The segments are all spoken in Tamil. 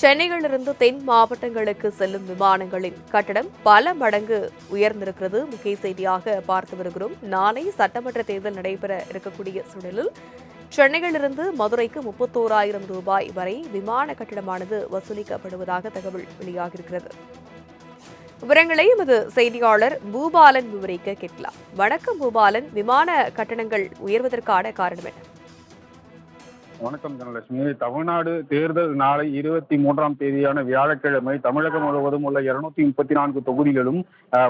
சென்னையிலிருந்து தென் மாவட்டங்களுக்கு செல்லும் விமானங்களின் கட்டணம் பல மடங்கு உயர்ந்திருக்கிறது. முக்கிய செய்தியாக பார்த்து வருகிறோம். நாளை சட்டமன்ற தேர்தல் நடைபெற இருக்கக்கூடிய சூழலில் சென்னையிலிருந்து மதுரைக்கு 31,000 ரூபாய் வரை விமான கட்டணமானது வசூலிக்கப்படுவதாக தகவல் வெளியாகியிருக்கிறது. விவரங்களை எமது செய்தியாளர் பூபாலன் விவரிக்க கேட்கலாம். வணக்கம் பூபாலன், விமான கட்டணங்கள் உயர்வதற்கான காரணம் என்ன? வணக்கம் தனலட்சுமி. தமிழ்நாடு தேர்தல் நாளை 23ஆம் தேதியான வியாழக்கிழமை தமிழகம் முழுவதும் உள்ள 234 தொகுதிகளும்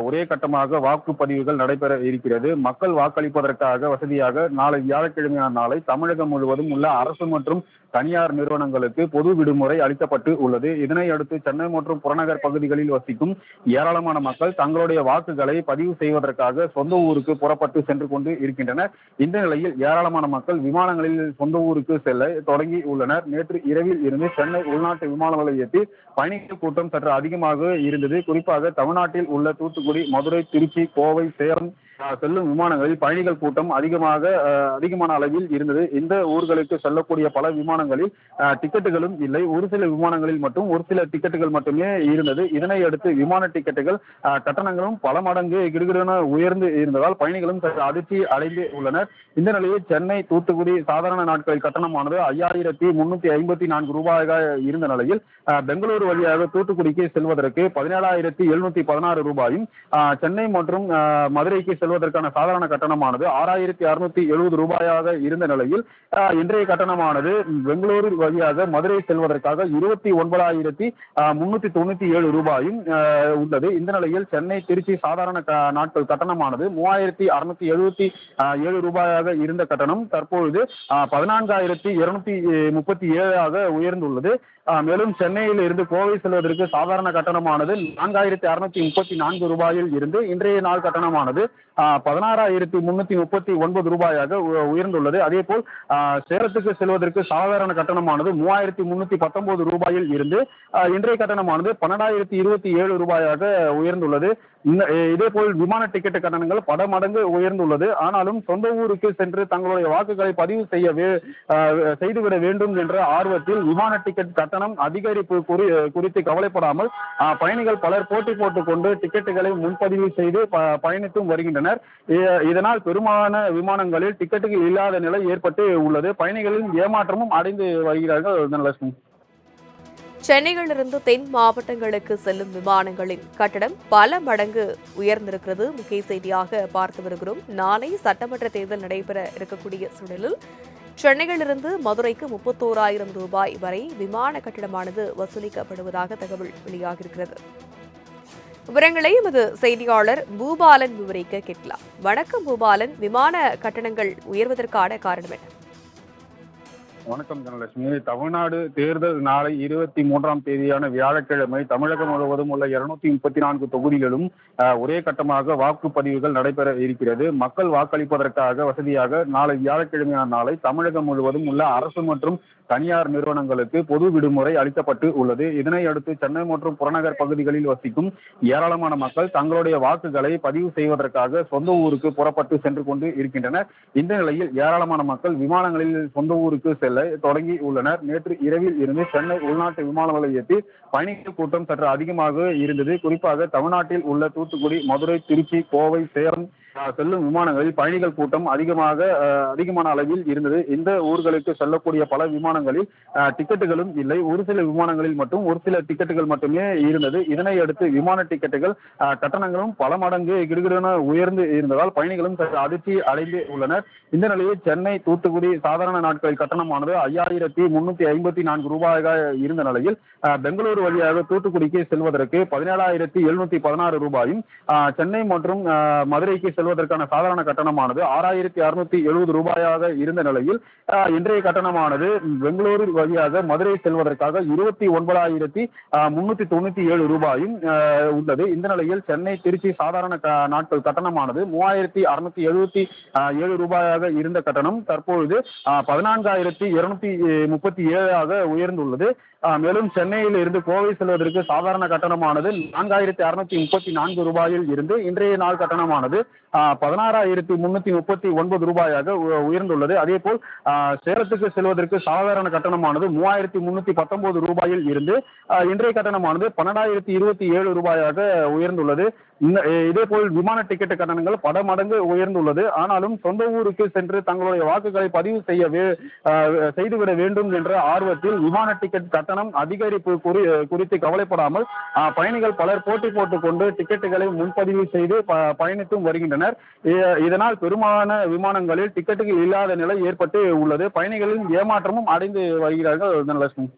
ஒரே கட்டமாக வாக்குப்பதிவுகள் நடைபெற இருக்கிறது. மக்கள் வாக்களிப்பதற்காக வசதியாக நாளை வியாழக்கிழமையான நாளை தமிழகம் முழுவதும் உள்ள அரசு மற்றும் தனியார் நிறுவனங்களுக்கு பொது விடுமுறை அளிக்கப்பட்டு உள்ளது. இதனை அடுத்து சென்னை மற்றும் புறநகர் பகுதிகளில் வசிக்கும் ஏராளமான மக்கள் தங்களுடைய வாக்குகளை பதிவு செய்வதற்காக சொந்த ஊருக்கு புறப்பட்டு சென்று கொண்டு இருக்கின்றனர். இந்த நிலையில் ஏராளமான மக்கள் விமானங்களில் சொந்த ஊருக்கு செல்ல தொடங்கி உள்ளனர். நேற்று இரவில் இருந்து சென்னை உள்நாட்டு விமான நிலையத்தில் பயணிகள் கூட்டம் சற்று அதிகமாக இருந்தது. குறிப்பாக தமிழ்நாட்டில் உள்ள தூத்துக்குடி, மதுரை, திருச்சி, கோவை, சேலம் செல்லும் விமானங்களில் பயணிகள் கூட்டம் அதிகமான அளவில் இருந்தது. இந்த ஊர்களுக்கு செல்லக்கூடிய பல விமானங்களில் டிக்கெட்டுகளும் இல்லை. ஒரு சில விமானங்களில் மட்டும் ஒரு சில டிக்கெட்டுகள் மட்டுமே இருந்தது. இதனை அடுத்து விமான டிக்கெட்டுகள் கட்டணங்களும் பல மடங்கு கிடுகிடென உயர்ந்து இருந்ததால் பயணிகளும் அதிர்ச்சி அடைந்து உள்ளனர். இந்த நிலையில் சென்னை தூத்துக்குடி சாதாரண நாட்களில் கட்டணமானது 5,354 ரூபாயாக இருந்த நிலையில் பெங்களூரு வழியாக தூத்துக்குடிக்கு செல்வதற்கு 17,716 ரூபாயும், சென்னை மற்றும் மதுரைக்கு செல்வதற்கான சாதாரண கட்டணமானது 6,670 ரூபாயாக இருந்த நிலையில் இன்றைய கட்டணமானது பெங்களூரு வழியாக மதுரை செல்வதற்காக 29,397 ரூபாயும் உள்ளது. இந்த நிலையில் சென்னை திருச்சி சாதாரண நாட்கள் கட்டணமானது 3,677 ரூபாயாக இருந்த கட்டணம் தற்பொழுது 14,237 உயர்ந்துள்ளது. மேலும் சென்னையில் இருந்து கோவை செல்வதற்கு சாதாரண கட்டணமானது 4,634 ரூபாயில் இருந்து இன்றைய நாள் கட்டணமானது 16,339 ரூபாயாக உயர்ந்துள்ளது. அதே போல் சேலத்துக்கு செல்வதற்கு சாதாரண கட்டணமானது 3,319 ரூபாயில் இருந்து இன்றைய கட்டணமானது 12,027 ரூபாயாக உயர்ந்துள்ளது. இதேபோல் விமான டிக்கெட் கட்டணங்கள் பல மடங்கு உயர்ந்துள்ளது. ஆனாலும் சொந்த ஊருக்கு சென்று தங்களுடைய வாக்குகளை பதிவு செய்துவிட வேண்டும் என்ற ஆர்வத்தில் விமான டிக்கெட் கட்டணம் அதிகரிப்பு குறித்து கவலைப்படாமல் பயணிகள் பலர் போட்டி போட்டுக் கொண்டு டிக்கெட்டுகளை முன்பதிவு செய்து பயணித்தும் வருகின்றனர். இதனால் பெரும்பாலான விமானங்களில் டிக்கெட்டுகள் இல்லாத நிலை ஏற்பட்டு உள்ளது. பயணிகளின் ஏமாற்றமும் அடைந்து வருகிறார்கள். தனலட்சுமி, சென்னையிலிருந்து தென் மாவட்டங்களுக்கு செல்லும் விமானங்களின் கட்டணம் பல மடங்கு உயர்ந்திருக்கிறது. முக்கிய செய்தியாக பார்த்து வருகிறோம். நாளை சட்டமன்ற தேர்தல் நடைபெற இருக்கக்கூடிய சூழலில் சென்னையிலிருந்து மதுரைக்கு 31,000 ரூபாய் வரை விமான கட்டணமானது வசூலிக்கப்படுவதாக தகவல் வெளியாகியிருக்கிறது. விவரங்களை எமது செய்தியாளர் பூபாலன் விவரிக்க கேட்கலாம். வணக்கம் பூபாலன், விமான கட்டணங்கள் உயர்வதற்கான காரணம் என்ன? வணக்கம் தனலட்சுமி. தமிழ்நாடு தேர்தல் நாளை 23ஆம் தேதியான வியாழக்கிழமை தமிழகம் முழுவதும் உள்ள 234 தொகுதிகளும் ஒரே கட்டமாக வாக்குப்பதிவுகள் நடைபெற இருக்கிறது. மக்கள் வாக்களிப்பதற்காக வசதியாக நாளை வியாழக்கிழமையான நாளை தமிழகம் முழுவதும் உள்ள அரசு மற்றும் தனியார் நிறுவனங்களுக்கு பொது விடுமுறை அளிக்கப்பட்டு உள்ளது. இதனை அடுத்து சென்னை மற்றும் புறநகர் பகுதிகளில் வசிக்கும் ஏராளமான மக்கள் தங்களுடைய வாக்குகளை பதிவு செய்வதற்காக சொந்த ஊருக்கு புறப்பட்டு சென்று கொண்டு இருக்கின்றனர். இந்த நிலையில் ஏராளமான மக்கள் விமானங்களில் சொந்த ஊருக்கு செல்ல தொடங்கி உள்ளனர். நேற்று இரவில் இருந்து சென்னை உள்நாட்டு விமான நிலையத்தில் பயணிகள் கூட்டம் சற்று அதிகமாக இருந்தது. குறிப்பாக தமிழ்நாட்டில் உள்ள தூத்துக்குடி, மதுரை, திருச்சி, கோவை, சேலம் செல்லும் விமானங்களில் பயணிகள் கூட்டம் அதிகமான அளவில் இருந்தது. இந்த ஊர்களுக்கு செல்லக்கூடிய பல விமானங்களில் டிக்கெட்டுகளும் இல்லை. ஒரு சில விமானங்களில் மட்டும் ஒரு சில டிக்கெட்டுகள் மட்டுமே இருந்தது. இதனை அடுத்து விமான டிக்கெட்டுகள் கட்டணங்களும் பல மடங்கு கிடுகிடென உயர்ந்து இருந்ததால் பயணிகளும் அதிர்ச்சி அடைந்து உள்ளனர். இந்த நிலையில் சென்னை தூத்துக்குடி சாதாரண நாட்களில் கட்டணமானது 5,354 ரூபாயாக இருந்த நிலையில் பெங்களூரு வழியாக தூத்துக்குடிக்கு செல்வதற்கு 17,716 ரூபாயும், சென்னை மற்றும் மதுரைக்கு செல்வதற்கான சாதாரண கட்டணமானது 6,670 ரூபாயாக இருந்த நிலையில் இன்றைய கட்டணமானது பெங்களூரு வழியாக மதுரை செல்வதற்காக 29,397 ரூபாயும் உள்ளது. இந்த நிலையில் சென்னை திருச்சி சாதாரண நாட்கள் கட்டணமானது 3,677 ரூபாயாக இருந்த கட்டணம் தற்பொழுது 14,237 உயர்ந்துள்ளது. மேலும் சென்னையில் இருந்து கோவை செல்வதற்கு சாதாரண கட்டணமானது 4,634 ரூபாயில் இருந்து இன்றைய நாள் கட்டணமானது 16,339 உயர்ந்துள்ளது. அதே போல் சேலத்துக்கு செல்வதற்கு சாதாரண கட்டணமானது 3,319 ரூபாயில் இருந்து இன்றைய கட்டணமானது 12,027 ரூபாயாக உயர்ந்துள்ளது. இதேபோல் விமான டிக்கெட் கட்டணங்கள் பல மடங்கு உயர்ந்துள்ளது. ஆனாலும் சொந்த ஊருக்கு சென்று தங்களுடைய வாக்குகளை பதிவு செய்துவிட வேண்டும் என்ற ஆர்வத்தில் விமான டிக்கெட் கட்டணம் அதிகரிப்பு குறித்து கவலைப்படாமல் பயணிகள் பலர் போட்டி போட்டுக் கொண்டு டிக்கெட்டுகளை முன்பதிவு செய்து பயணித்தும் வருகின்றனர். இதனால் பெரும்பாலான விமானங்களில் டிக்கெட்டுகள் இல்லாத நிலை ஏற்பட்டு உள்ளது. பயணிகளின் ஏமாற்றமும் அடைந்து வருகிறார்கள் தனலட்சுமி.